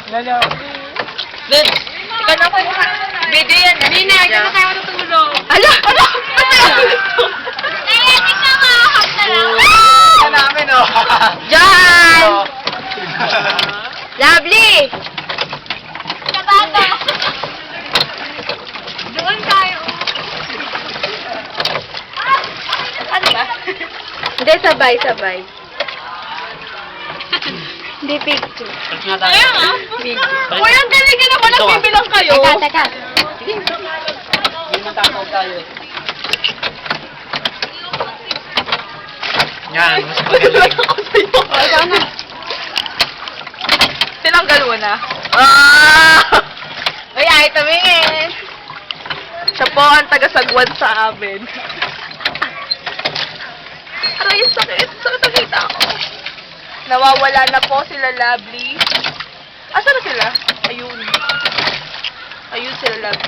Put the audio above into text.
Lid, ikaw na po. Video yan. Nina, ikaw na tayo matutulog. Ala! Ala! Kaya di ka makakap na lang. Yan namin, oh. Diyan! Lovely! Sa baba. Doon tayo. Ano ba? Hindi, sabay. Hindi picture. Kaya nga. Uy, ang galing naman. Nagbibilang kayo. Teka. Hindi man tatawag tayo. Yan, mas magaling. Ako sa'yo. Sana. Tinanggal mo na. Ah! Uy, ay, tumingin. Siya po ang taga-sagwan sa amin. Aray, sakit. Sakit ang kita ko. Nawawala na po sila, Lovely. Asa na sila? Ayun. Ayun sila, Lovely.